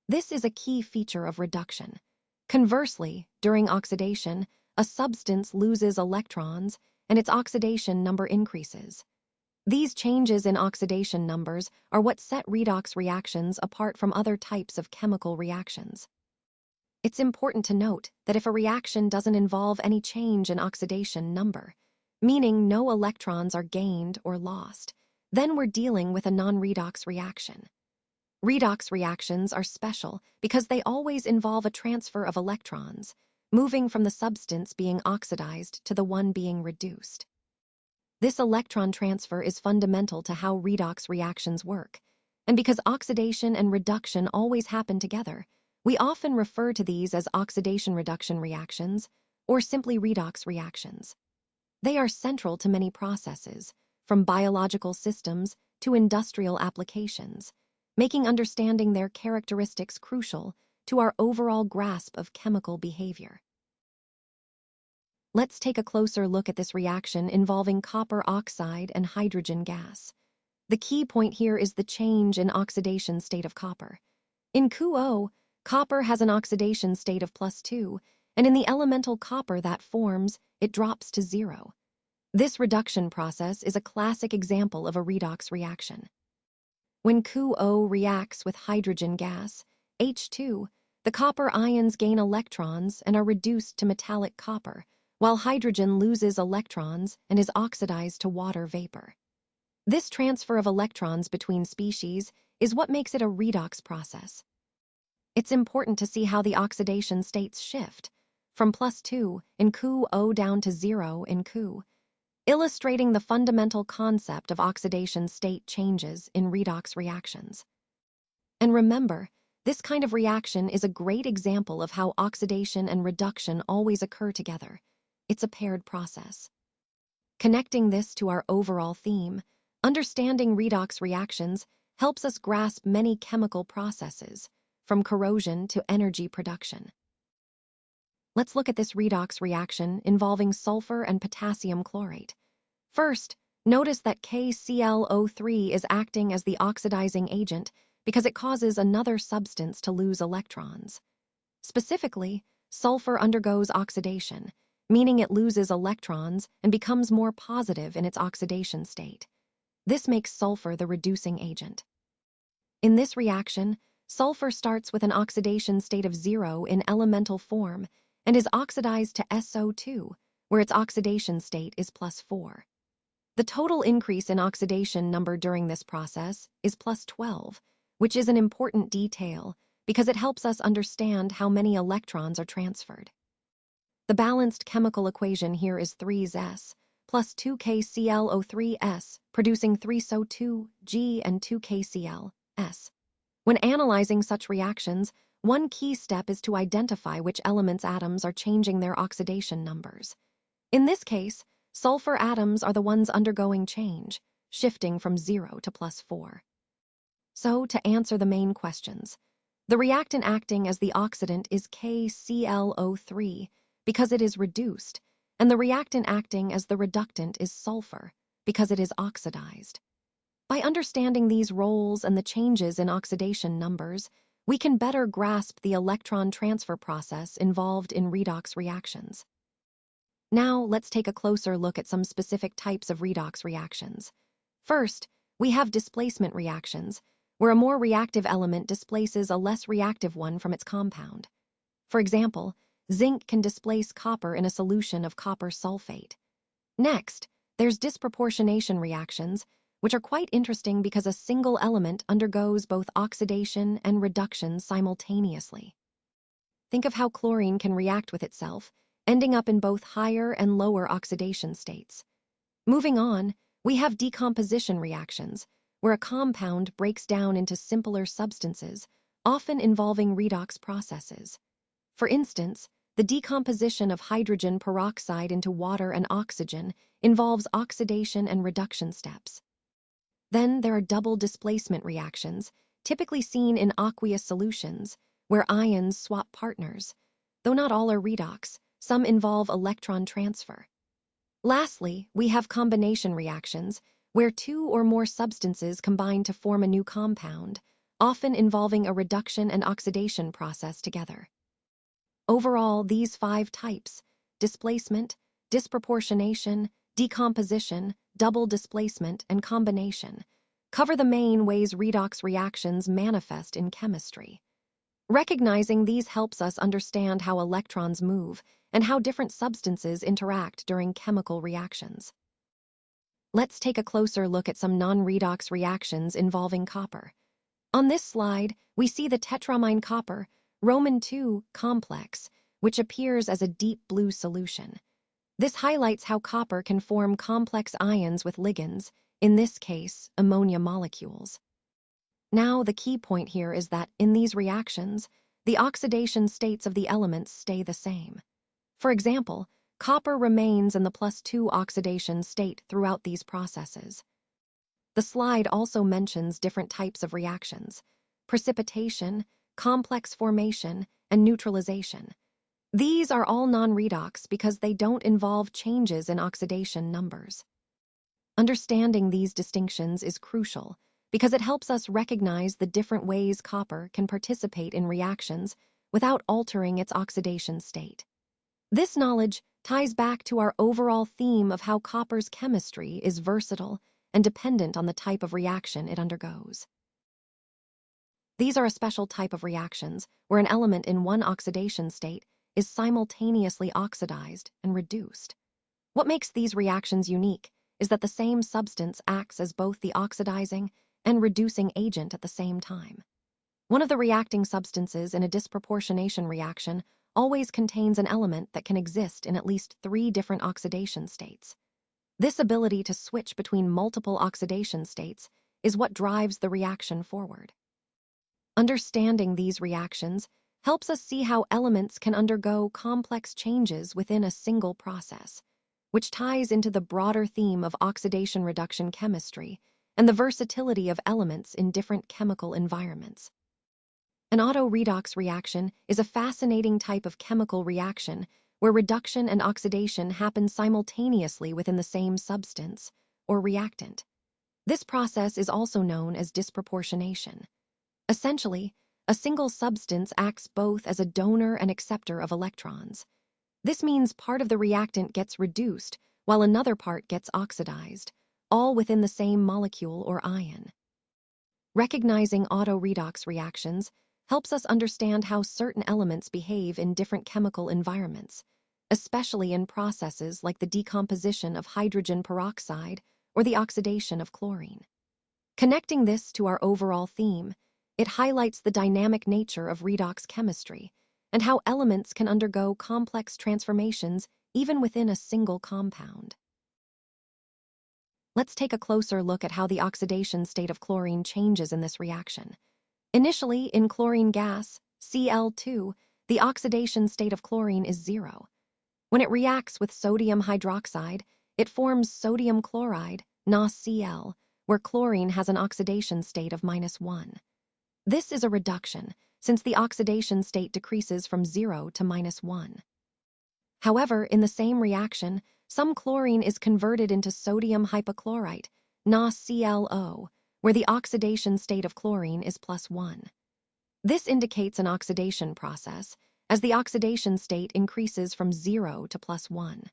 This is a key feature of reduction. Conversely, during oxidation, a substance loses electrons and its oxidation number increases. These changes in oxidation numbers are what set redox reactions apart from other types of chemical reactions. It's important to note that if a reaction doesn't involve any change in oxidation number, meaning no electrons are gained or lost, then we're dealing with a non-redox reaction. Redox reactions are special because they always involve a transfer of electrons, moving from the substance being oxidized to the one being reduced. This electron transfer is fundamental to how redox reactions work, and because oxidation and reduction always happen together, we often refer to these as oxidation-reduction reactions or simply redox reactions. They are central to many processes, from biological systems to industrial applications, making understanding their characteristics crucial to our overall grasp of chemical behavior. Let's take a closer look at this reaction involving copper oxide and hydrogen gas. The key point here is the change in oxidation state of copper. In CuO, copper has an oxidation state of +2, and in the elemental copper that forms, it drops to 0. This reduction process is a classic example of a redox reaction. When CuO reacts with hydrogen gas, H2, the copper ions gain electrons and are reduced to metallic copper, while hydrogen loses electrons and is oxidized to water vapor. This transfer of electrons between species is what makes it a redox process. It's important to see how the oxidation states shift, from +2 in CuO down to 0 in Cu, illustrating the fundamental concept of oxidation state changes in redox reactions. And remember, this kind of reaction is a great example of how oxidation and reduction always occur together. It's a paired process. Connecting this to our overall theme, understanding redox reactions helps us grasp many chemical processes, from corrosion to energy production. Let's look at this redox reaction involving sulfur and potassium chlorate. First, notice that KClO3 is acting as the oxidizing agent because it causes another substance to lose electrons. Specifically, sulfur undergoes oxidation, meaning it loses electrons and becomes more positive in its oxidation state. This makes sulfur the reducing agent. In this reaction, sulfur starts with an oxidation state of 0 in elemental form and is oxidized to SO2, where its oxidation state is +4. The total increase in oxidation number during this process is +12, which is an important detail because it helps us understand how many electrons are transferred. The balanced chemical equation here is 3s plus 2KClO3s, producing 3SO2G and 2KClS. When analyzing such reactions, one key step is to identify which elements' atoms are changing their oxidation numbers. In this case, sulfur atoms are the ones undergoing change, shifting from 0 to +4. So, to answer the main questions, the reactant acting as the oxidant is KClO3 because it is reduced, and the reactant acting as the reductant is sulfur because it is oxidized. By understanding these roles and the changes in oxidation numbers, we can better grasp the electron transfer process involved in redox reactions. Now, let's take a closer look at some specific types of redox reactions. First, we have displacement reactions, where a more reactive element displaces a less reactive one from its compound. For example, zinc can displace copper in a solution of copper sulfate. Next, there's disproportionation reactions, which are quite interesting because a single element undergoes both oxidation and reduction simultaneously. Think of how chlorine can react with itself, ending up in both higher and lower oxidation states. Moving on, we have decomposition reactions, where a compound breaks down into simpler substances, often involving redox processes. For instance, the decomposition of hydrogen peroxide into water and oxygen involves oxidation and reduction steps. Then there are double displacement reactions, typically seen in aqueous solutions, where ions swap partners. Though not all are redox, some involve electron transfer. Lastly, we have combination reactions, where two or more substances combine to form a new compound, often involving a reduction and oxidation process together. Overall, these 5 types, displacement, disproportionation, decomposition, double displacement, and combination, cover the main ways redox reactions manifest in chemistry. Recognizing these helps us understand how electrons move and how different substances interact during chemical reactions. Let's take a closer look at some non-redox reactions involving copper. On this slide, we see the tetramine copper, Roman II complex, which appears as a deep blue solution. This highlights how copper can form complex ions with ligands, in this case, ammonia molecules. Now, the key point here is that, in these reactions, the oxidation states of the elements stay the same. For example, copper remains in the +2 oxidation state throughout these processes. The slide also mentions different types of reactions: precipitation, complex formation, and neutralization. These are all non-redox because they don't involve changes in oxidation numbers. Understanding these distinctions is crucial because it helps us recognize the different ways copper can participate in reactions without altering its oxidation state. This knowledge ties back to our overall theme of how copper's chemistry is versatile and dependent on the type of reaction it undergoes. These are a special type of reactions where an element in one oxidation state is simultaneously oxidized and reduced. What makes these reactions unique is that the same substance acts as both the oxidizing and reducing agent at the same time. One of the reacting substances in a disproportionation reaction always contains an element that can exist in at least 3 different oxidation states. This ability to switch between multiple oxidation states is what drives the reaction forward. Understanding these reactions helps us see how elements can undergo complex changes within a single process, which ties into the broader theme of oxidation reduction chemistry and the versatility of elements in different chemical environments. An auto-redox reaction is a fascinating type of chemical reaction where reduction and oxidation happen simultaneously within the same substance or reactant. This process is also known as disproportionation. Essentially, a single substance acts both as a donor and acceptor of electrons. This means part of the reactant gets reduced while another part gets oxidized, all within the same molecule or ion. Recognizing auto-redox reactions helps us understand how certain elements behave in different chemical environments, especially in processes like the decomposition of hydrogen peroxide or the oxidation of chlorine. Connecting this to our overall theme, it highlights the dynamic nature of redox chemistry and how elements can undergo complex transformations even within a single compound. Let's take a closer look at how the oxidation state of chlorine changes in this reaction. Initially, in chlorine gas, Cl2, the oxidation state of chlorine is 0. When it reacts with sodium hydroxide, it forms sodium chloride, NaCl, where chlorine has an oxidation state of -1. This is a reduction, since the oxidation state decreases from 0 to -1. However, in the same reaction, some chlorine is converted into sodium hypochlorite, NaClO, where the oxidation state of chlorine is +1. This indicates an oxidation process, as the oxidation state increases from 0 to +1.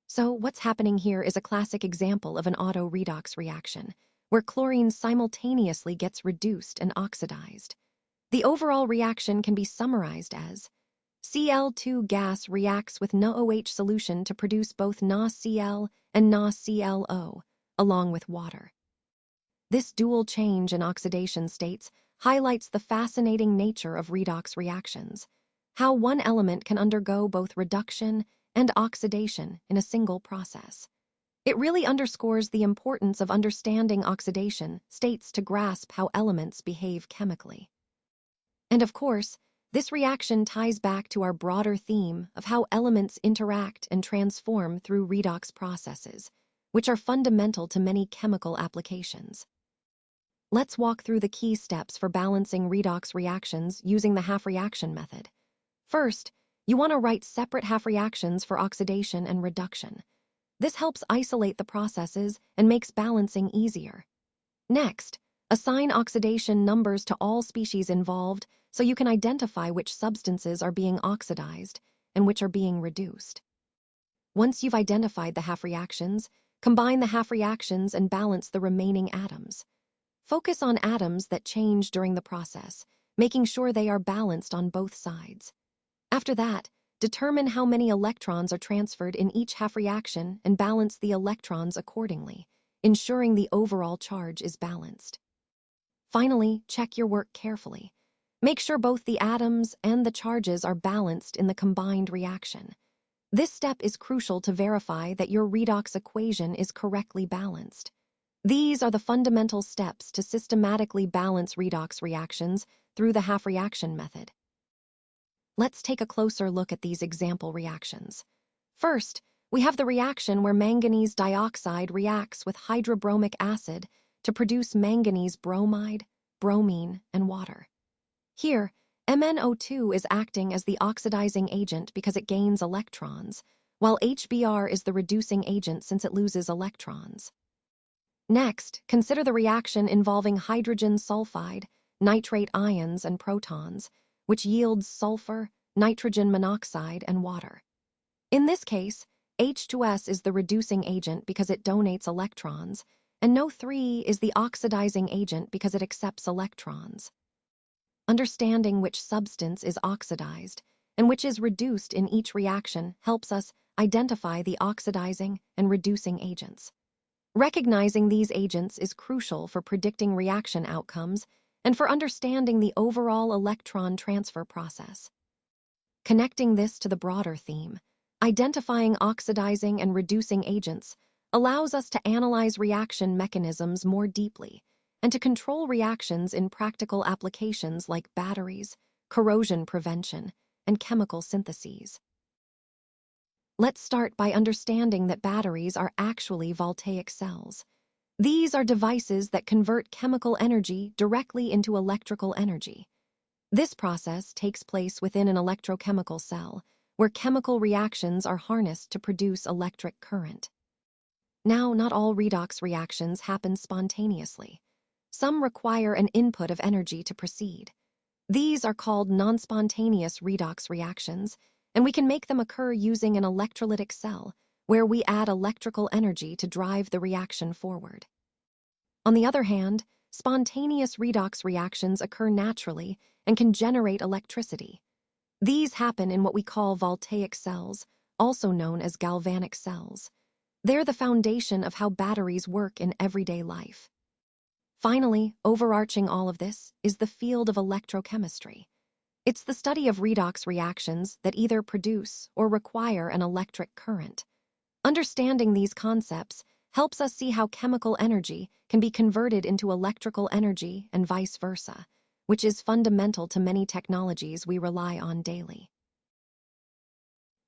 So what's happening here is a classic example of an auto-redox reaction, where chlorine simultaneously gets reduced and oxidized. The overall reaction can be summarized as Cl2 gas reacts with NaOH solution to produce both NaCl and NaClO, along with water. This dual change in oxidation states highlights the fascinating nature of redox reactions, how one element can undergo both reduction and oxidation in a single process. It really underscores the importance of understanding oxidation states to grasp how elements behave chemically. And of course, this reaction ties back to our broader theme of how elements interact and transform through redox processes, which are fundamental to many chemical applications. Let's walk through the key steps for balancing redox reactions using the half-reaction method. First, you want to write separate half-reactions for oxidation and reduction. This helps isolate the processes and makes balancing easier. Next, assign oxidation numbers to all species involved so you can identify which substances are being oxidized and which are being reduced. Once you've identified the half-reactions, combine the half-reactions and balance the remaining atoms. Focus on atoms that change during the process, making sure they are balanced on both sides. After that, determine how many electrons are transferred in each half-reaction and balance the electrons accordingly, ensuring the overall charge is balanced. Finally, check your work carefully. Make sure both the atoms and the charges are balanced in the combined reaction. This step is crucial to verify that your redox equation is correctly balanced. These are the fundamental steps to systematically balance redox reactions through the half-reaction method. Let's take a closer look at these example reactions. First, we have the reaction where manganese dioxide reacts with hydrobromic acid to produce manganese bromide, bromine, and water. Here, MnO2 is acting as the oxidizing agent because it gains electrons, while HBr is the reducing agent since it loses electrons. Next, consider the reaction involving hydrogen sulfide, nitrate ions, and protons, which yields sulfur, nitrogen monoxide, and water. In this case, H2S is the reducing agent because it donates electrons, and NO3 is the oxidizing agent because it accepts electrons. Understanding which substance is oxidized and which is reduced in each reaction helps us identify the oxidizing and reducing agents. Recognizing these agents is crucial for predicting reaction outcomes and for understanding the overall electron transfer process. Connecting this to the broader theme, identifying oxidizing and reducing agents allows us to analyze reaction mechanisms more deeply and to control reactions in practical applications like batteries, corrosion prevention, and chemical syntheses. Let's start by understanding that batteries are actually voltaic cells. These are devices that convert chemical energy directly into electrical energy. This process takes place within an electrochemical cell, where chemical reactions are harnessed to produce electric current. Now, not all redox reactions happen spontaneously. Some require an input of energy to proceed. These are called non-spontaneous redox reactions, and we can make them occur using an electrolytic cell, where we add electrical energy to drive the reaction forward. On the other hand, spontaneous redox reactions occur naturally and can generate electricity. These happen in what we call voltaic cells, also known as galvanic cells. They're the foundation of how batteries work in everyday life. Finally, overarching all of this is the field of electrochemistry. It's the study of redox reactions that either produce or require an electric current. Understanding these concepts helps us see how chemical energy can be converted into electrical energy and vice versa, which is fundamental to many technologies we rely on daily.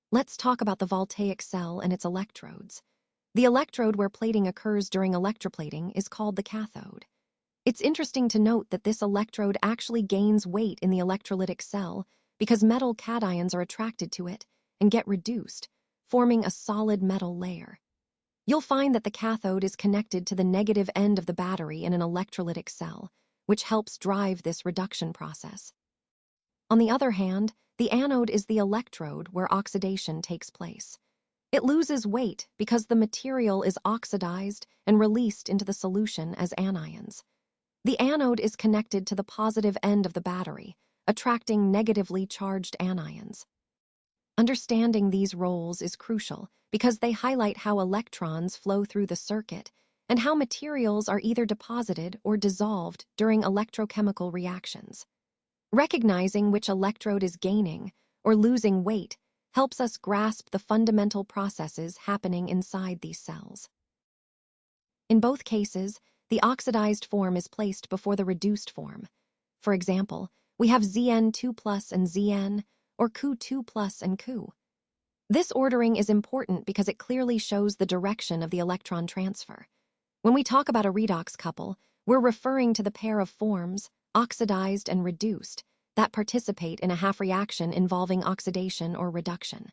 Let's talk about the voltaic cell and its electrodes. The electrode where plating occurs during electroplating is called the cathode. It's interesting to note that this electrode actually gains weight in the electrolytic cell because metal cations are attracted to it and get reduced, forming a solid metal layer. You'll find that the cathode is connected to the negative end of the battery in an electrolytic cell, which helps drive this reduction process. On the other hand, the anode is the electrode where oxidation takes place. It loses weight because the material is oxidized and released into the solution as anions. The anode is connected to the positive end of the battery, attracting negatively charged anions. Understanding these roles is crucial because they highlight how electrons flow through the circuit and how materials are either deposited or dissolved during electrochemical reactions. Recognizing which electrode is gaining or losing weight helps us grasp the fundamental processes happening inside these cells. In both cases, the oxidized form is placed before the reduced form. For example, we have Zn2+ and Zn, or Cu2+ and Cu. This ordering is important because it clearly shows the direction of the electron transfer. When we talk about a redox couple, we're referring to the pair of forms, oxidized and reduced, that participate in a half reaction involving oxidation or reduction.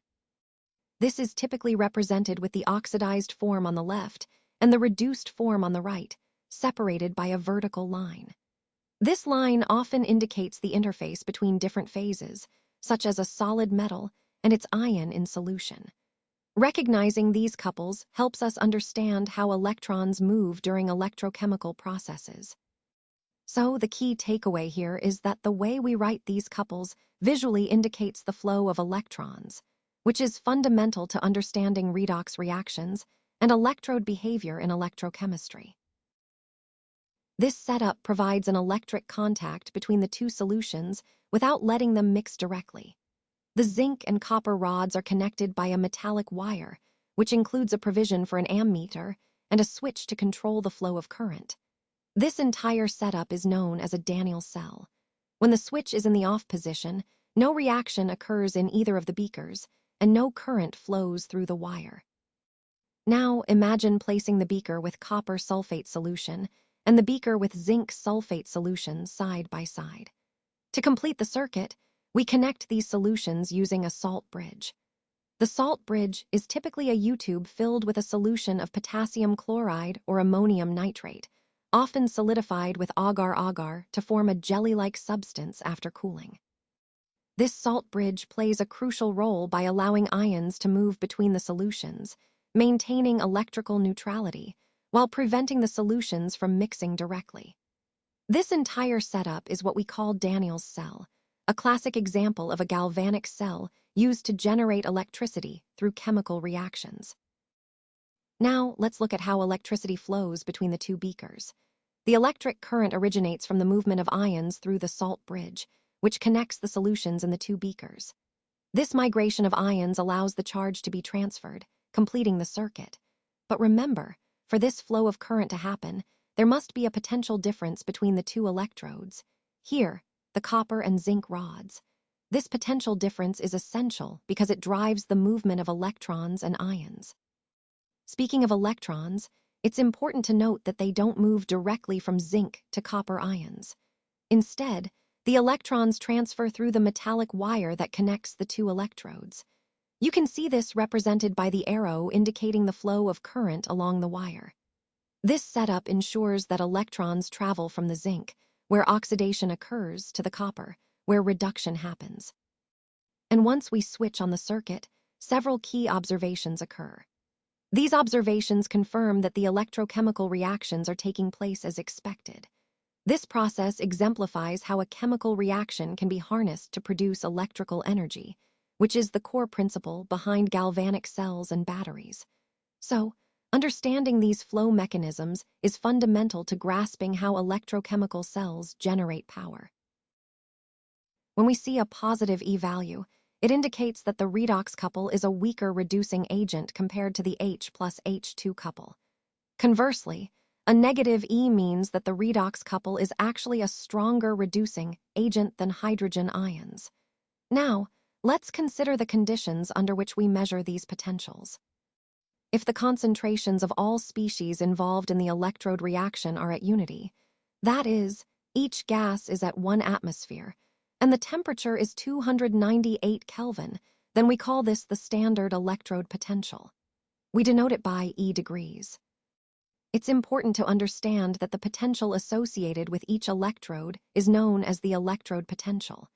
This is typically represented with the oxidized form on the left and the reduced form on the right, separated by a vertical line. This line often indicates the interface between different phases, such as a solid metal and its ion in solution. Recognizing these couples helps us understand how electrons move during electrochemical processes. So the key takeaway here is that the way we write these couples visually indicates the flow of electrons, which is fundamental to understanding redox reactions and electrode behavior in electrochemistry. This setup provides an electric contact between the two solutions without letting them mix directly. The zinc and copper rods are connected by a metallic wire, which includes a provision for an ammeter and a switch to control the flow of current. This entire setup is known as a Daniell cell. When the switch is in the off position, no reaction occurs in either of the beakers, and no current flows through the wire. Now imagine placing the beaker with copper sulfate solution and the beaker with zinc sulfate solution side by side. To complete the circuit, we connect these solutions using a salt bridge. The salt bridge is typically a U-tube filled with a solution of potassium chloride or ammonium nitrate, often solidified with agar-agar to form a jelly-like substance after cooling. This salt bridge plays a crucial role by allowing ions to move between the solutions, maintaining electrical neutrality, while preventing the solutions from mixing directly. This entire setup is what we call Daniell's cell, a classic example of a galvanic cell used to generate electricity through chemical reactions. Now, let's look at how electricity flows between the two beakers. The electric current originates from the movement of ions through the salt bridge, which connects the solutions in the two beakers. This migration of ions allows the charge to be transferred, completing the circuit. But remember, for this flow of current to happen, there must be a potential difference between the two electrodes. Here, the copper and zinc rods. This potential difference is essential because it drives the movement of electrons and ions. Speaking of electrons, it's important to note that they don't move directly from zinc to copper ions. Instead, the electrons transfer through the metallic wire that connects the two electrodes. You can see this represented by the arrow indicating the flow of current along the wire. This setup ensures that electrons travel from the zinc, where oxidation occurs, to the copper, where reduction happens. And once we switch on the circuit, several key observations occur. These observations confirm that the electrochemical reactions are taking place as expected. This process exemplifies how a chemical reaction can be harnessed to produce electrical energy, which is the core principle behind galvanic cells and batteries. So, understanding these flow mechanisms is fundamental to grasping how electrochemical cells generate power. When we see a positive E value, it indicates that the redox couple is a weaker reducing agent compared to the H plus H2 couple. Conversely, a negative E means that the redox couple is actually a stronger reducing agent than hydrogen ions. Now, let's consider the conditions under which we measure these potentials. If the concentrations of all species involved in the electrode reaction are at unity, that is, each gas is at 1 atmosphere, and the temperature is 298 Kelvin, then we call this the standard electrode potential. We denote it by E degrees. It's important to understand that the potential associated with each electrode is known as the electrode potential.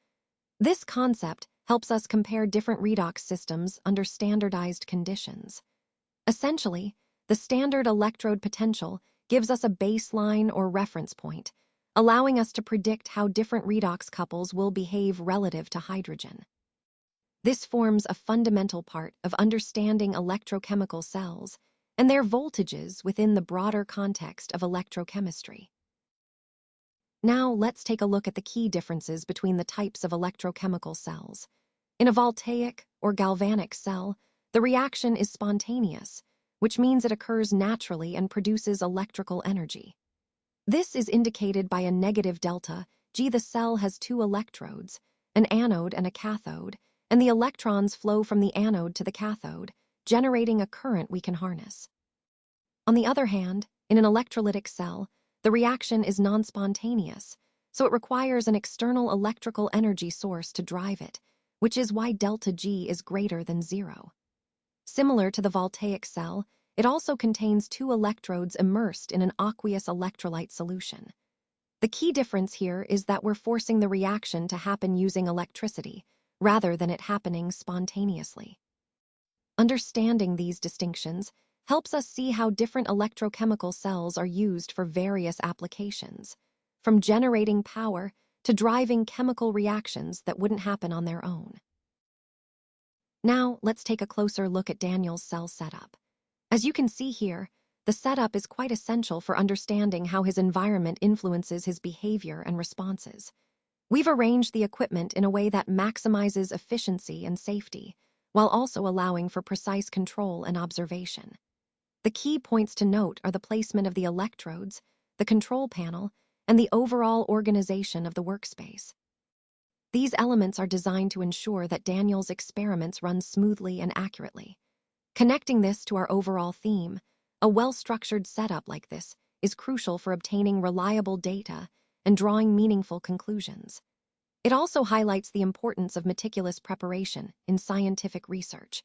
This concept helps us compare different redox systems under standardized conditions. Essentially, the standard electrode potential gives us a baseline or reference point, allowing us to predict how different redox couples will behave relative to hydrogen. This forms a fundamental part of understanding electrochemical cells and their voltages within the broader context of electrochemistry. Now let's take a look at the key differences between the types of electrochemical cells. In a voltaic or galvanic cell, the reaction is spontaneous, which means it occurs naturally and produces electrical energy. This is indicated by a negative delta, G. The cell has two electrodes, an anode and a cathode, and the electrons flow from the anode to the cathode, generating a current we can harness. On the other hand, in an electrolytic cell, the reaction is non-spontaneous, so it requires an external electrical energy source to drive it, which is why delta G is greater than 0. Similar to the voltaic cell, it also contains two electrodes immersed in an aqueous electrolyte solution. The key difference here is that we're forcing the reaction to happen using electricity, rather than it happening spontaneously. Understanding these distinctions helps us see how different electrochemical cells are used for various applications, from generating power to driving chemical reactions that wouldn't happen on their own. Now, let's take a closer look at Daniell's cell setup. As you can see here, the setup is quite essential for understanding how his environment influences his behavior and responses. We've arranged the equipment in a way that maximizes efficiency and safety, while also allowing for precise control and observation. The key points to note are the placement of the electrodes, the control panel, and the overall organization of the workspace. These elements are designed to ensure that Daniel's experiments run smoothly and accurately. Connecting this to our overall theme, a well-structured setup like this is crucial for obtaining reliable data and drawing meaningful conclusions. It also highlights the importance of meticulous preparation in scientific research.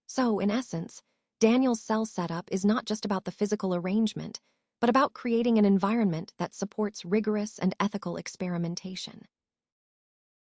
So, in essence, Daniel's cell setup is not just about the physical arrangement, but about creating an environment that supports rigorous and ethical experimentation.